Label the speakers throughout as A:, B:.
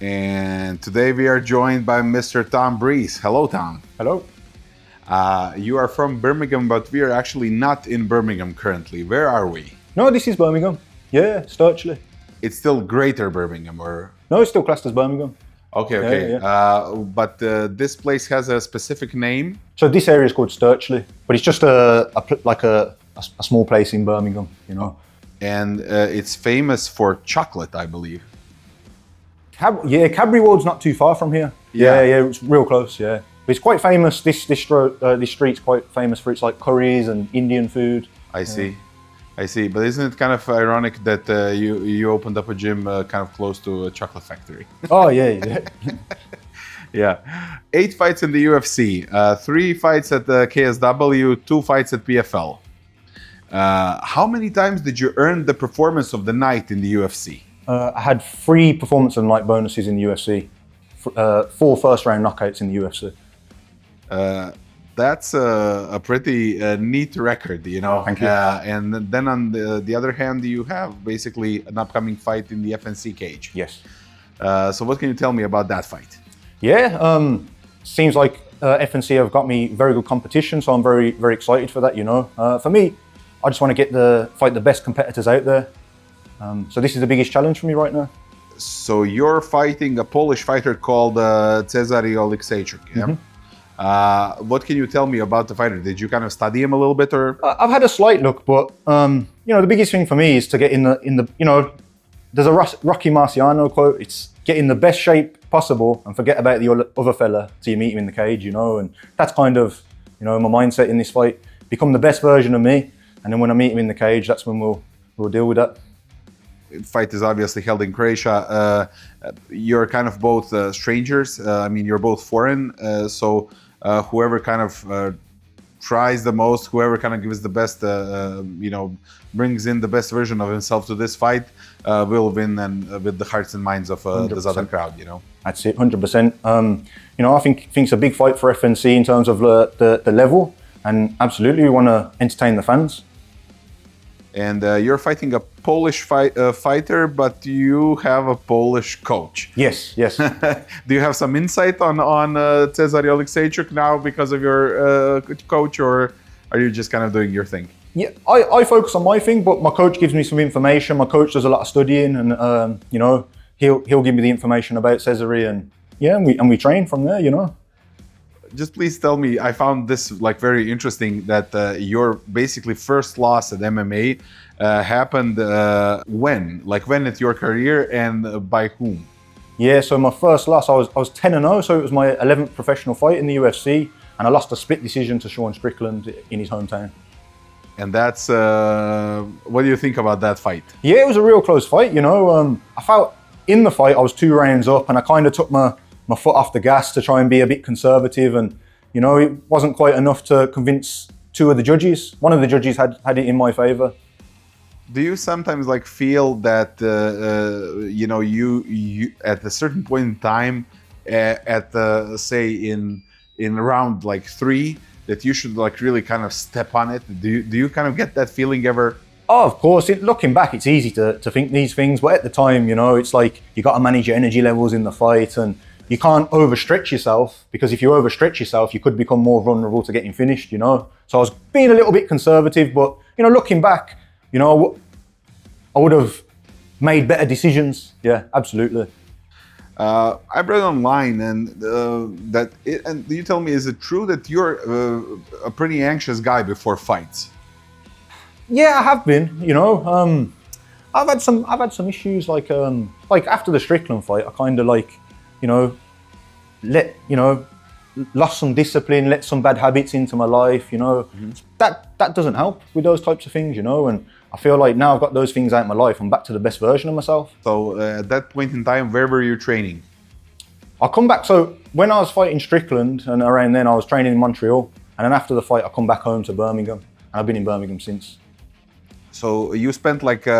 A: And today we are joined by Mr. Tom Breese. Hello, Tom.
B: Hello.
A: You are from Birmingham, but we are actually not in Birmingham currently. Where are we?
B: No, this is Birmingham. Yeah, Stirchley.
A: It's still Greater Birmingham, or?
B: No, it's still classed as Birmingham.
A: Okay.
B: Yeah.
A: But this place has a specific name?
B: So this area is called Stirchley, but it's just a small place in Birmingham, you know.
A: And it's famous for chocolate, I believe.
B: Cadbury Ward's not too far from here. Yeah, it's real close. Yeah, but it's quite famous. This street's quite famous for its like curries and Indian food.
A: I see. But isn't it kind of ironic that you opened up a gym kind of close to a chocolate factory?
B: Oh yeah.
A: Yeah. 8 fights in the UFC, 3 fights at the KSW, 2 fights at PFL. How many times did you earn the performance of the night in the UFC?
B: I had 3 performance of the night bonuses in the UFC, 4 first round knockouts in the UFC.
A: That's a pretty neat record, you know.
B: Thank you.
A: And then on the other hand, you have basically an upcoming fight in the FNC cage.
B: Yes.
A: So what can you tell me about that fight?
B: Yeah, seems like FNC have got me very good competition, so I'm very, very excited for that, you know. For me, I just want to fight the best competitors out there. So this is the biggest challenge for me right now.
A: So you're fighting a Polish fighter called Cezary Oleksiejczuk, yeah?
B: Mm-hmm.
A: What can you tell me about the fighter? Did you kind of study him a little bit, or?
B: I've had a slight look, but you know, the biggest thing for me is to get in the you know, there's a Rocky Marciano quote. It's get in the best shape possible and forget about the other fella till you meet him in the cage, you know. And that's kind of, you know, my mindset in this fight. Become the best version of me, and then when I meet him in the cage, that's when we'll deal with that.
A: Fight is obviously held in Croatia. You're kind of both strangers. I mean, you're both foreign. So whoever kind of tries the most, whoever kind of gives the best, you know, brings in the best version of himself to this fight, will win, and with the hearts and minds of the Zadar crowd, you know.
B: That's it, 100%. You know, I think it's a big fight for FNC in terms of the level, and absolutely we want to entertain the fans.
A: And you're fighting a Polish fighter, but you have a Polish coach.
B: Yes.
A: Do you have some insight on Cezary Oleksiejczuk now because of your coach, or are you just kind of doing your thing?
B: Yeah, I focus on my thing, but my coach gives me some information. My coach does a lot of studying, and you know, he'll give me the information about Cezary, and yeah, and we train from there, you know.
A: Just please tell me, I found this like very interesting that your basically first loss at MMA happened when at your career, and by whom?
B: Yeah, so my first loss, I was 10-0, so it was my 11th professional fight in the UFC, and I lost a split decision to Sean Strickland in his hometown.
A: And that's, what do you think about that fight?
B: Yeah, it was a real close fight, you know. I felt in the fight I was 2 rounds up, and I kind of took my foot off the gas to try and be a bit conservative, and you know, it wasn't quite enough to convince 2 of the judges. One of the judges had it in my favor.
A: Do you sometimes like feel that you know, you at a certain point in time, at the say in round like 3, that you should like really kind of step on it? Do you kind of get that feeling ever?
B: Oh, of course. Looking back, it's easy to think these things, but at the time, you know, it's like you got to manage your energy levels in the fight, and you can't overstretch yourself, because if you overstretch yourself, you could become more vulnerable to getting finished, you know. So I was being a little bit conservative, but you know, looking back, you know, I would have made better decisions. Yeah, absolutely.
A: I read online, and and you tell me, is it true that you're a pretty anxious guy before fights?
B: Yeah, I have been. You know, I've had some issues like after the Strickland fight, I kind of like, you know, lost some discipline, let some bad habits into my life, you know. Mm-hmm. That doesn't help with those types of things, you know, and I feel like now I've got those things out of my life, I'm back to the best version of myself.
A: So at that point in time, where were you training?
B: I come back, so when I was fighting Strickland and around then, I was training in Montreal, and then after the fight, I come back home to Birmingham, and I've been in Birmingham since.
A: So you spent like 3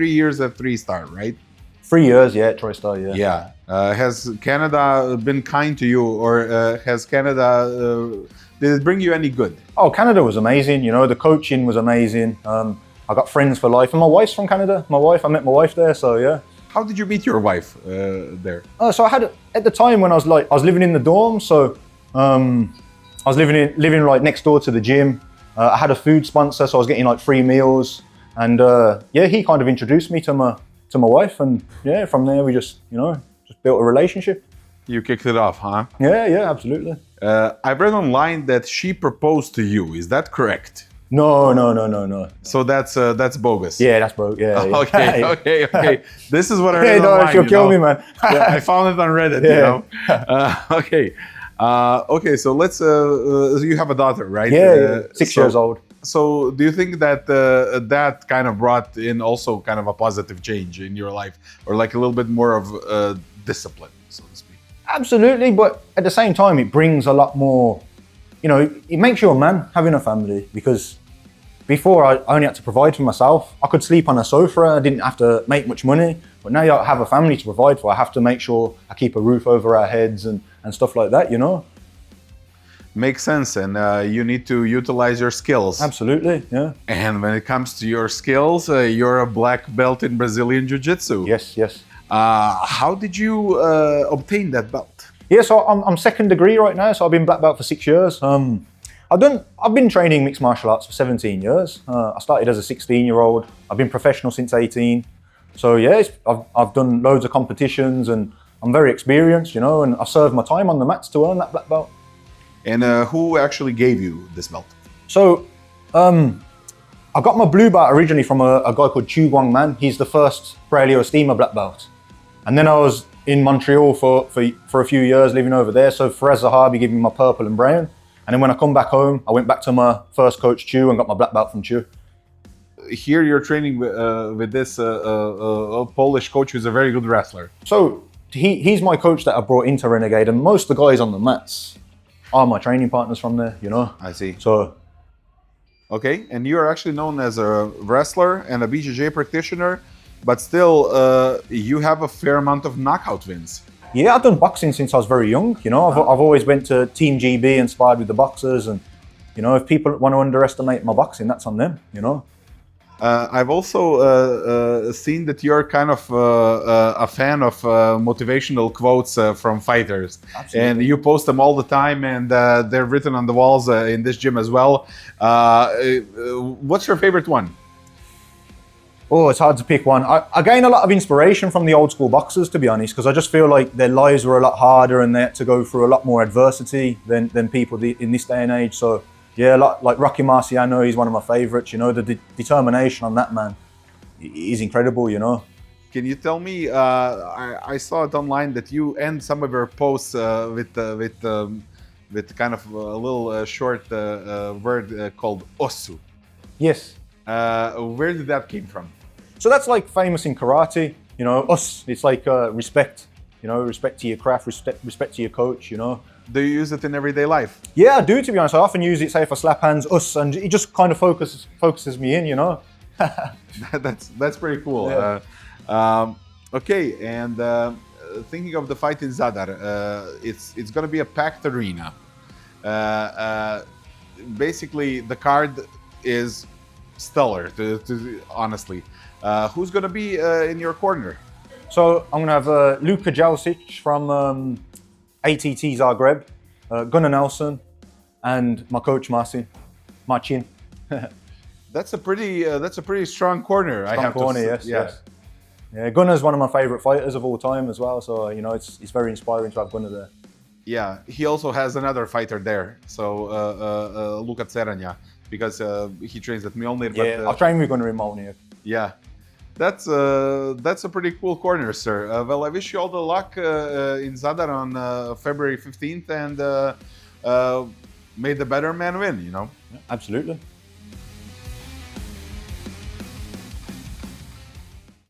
A: years at 3-star, right?
B: 3 years, yeah, TriStar, yeah.
A: Yeah. Has Canada been kind to you, or has Canada, did it bring you any good?
B: Oh, Canada was amazing. You know, the coaching was amazing. I got friends for life, and my wife's from Canada. I met my wife there, so yeah.
A: How did you meet your wife there?
B: So I had, at the time when I was living in the dorm, so I was living like next door to the gym. I had a food sponsor, so I was getting like free meals, and yeah, he kind of introduced me to my wife, and yeah, from there we just built a relationship.
A: You kicked it off, huh?
B: Yeah, absolutely.
A: I've read online that she proposed to you. Is that correct?
B: No.
A: So that's bogus.
B: Yeah, that's broke. Yeah.
A: Okay. This is what I read
B: no,
A: online.
B: she'll kill me, man.
A: Yeah, I found it on Reddit. Okay. Okay. So let's. You have a daughter, right?
B: Yeah, 6 years old.
A: So do you think that that kind of brought in also kind of a positive change in your life, or like a little bit more of discipline, so to speak?
B: Absolutely, but at the same time, it brings a lot more. It makes you a man having a family, because before I only had to provide for myself. I could sleep on a sofa. I didn't have to make much money. But now I have a family to provide for. I have to make sure I keep a roof over our heads and stuff like that.
A: Makes sense, and you need to utilize your skills.
B: Absolutely, yeah.
A: And when it comes to your skills, you're a black belt in Brazilian Jiu-Jitsu.
B: Yes.
A: How did you obtain that belt?
B: Yeah, so I'm second degree right now. So I've been black belt for 6 years. I've been training mixed martial arts for 17 years. I started as a 16-year-old. I've been professional since 18. So yeah, I've done loads of competitions, and I'm very experienced, and I served my time on the mats to earn that black belt.
A: And who actually gave you this belt?
B: So, I got my blue belt originally from a guy called Chu Guang Man. He's the first Braulio Estima black belt. And then I was in Montreal for a few years, living over there. So Faraz Zahabi gave me my purple and brown. And then when I come back home, I went back to my first coach, Chu, and got my black belt from Chu.
A: Here you're training with this Polish coach who's a very good wrestler.
B: So he's my coach that I brought into Renegade, and most of the guys on the mats are my training partners from there,
A: I see.
B: So.
A: Okay, and you are actually known as a wrestler and a BJJ practitioner, but still you have a fair amount of knockout wins.
B: Yeah, I've done boxing since I was very young. I've always went to Team GB and sparred with the boxers, and if people want to underestimate my boxing, that's on them.
A: I've also seen that you're kind of a fan of motivational quotes from fighters. Absolutely. And you post them all the time, and they're written on the walls in this gym as well. What's your favorite one?
B: Oh, it's hard to pick one. I gain a lot of inspiration from the old school boxers, to be honest, because I just feel like their lives were a lot harder and they had to go through a lot more adversity than people in this day and age. So yeah, like Rocky Marciano, he's one of my favorites. The determination on that man is incredible.
A: Can you tell me? I saw it online that you end some of your posts with kind of a little short word called osu.
B: Yes.
A: Where did that came from?
B: So that's like famous in karate. Us. It's like respect. Respect to your craft, respect to your coach.
A: Do you use it in everyday life?
B: Yeah, I do, to be honest. I often use it, say, if I slap hands, us, and it just kind of focuses me in,
A: That's pretty cool.
B: Yeah.
A: Okay, and thinking of the fight in Zadar, it's going to be a packed arena. Basically, the card is stellar, honestly. Who's going to be in your corner?
B: So I'm going to have Luka Ćosić from ATT Zagreb, Gunnar Nelson, and my coach Marcin.
A: That's a pretty strong corner.
B: Yes. Yeah, Gunnar's one of my favorite fighters of all time as well. So it's very inspiring to have Gunnar there.
A: Yeah, he also has another fighter there. So Luka Ceranja, because he trains at Mjolnir.
B: Yeah, I've trained with Gunnar in Mjolnir.
A: Yeah. That's a pretty cool corner, sir. Well, I wish you all the luck in Zadar on February 15th, and may the better man win,
B: Yeah, absolutely.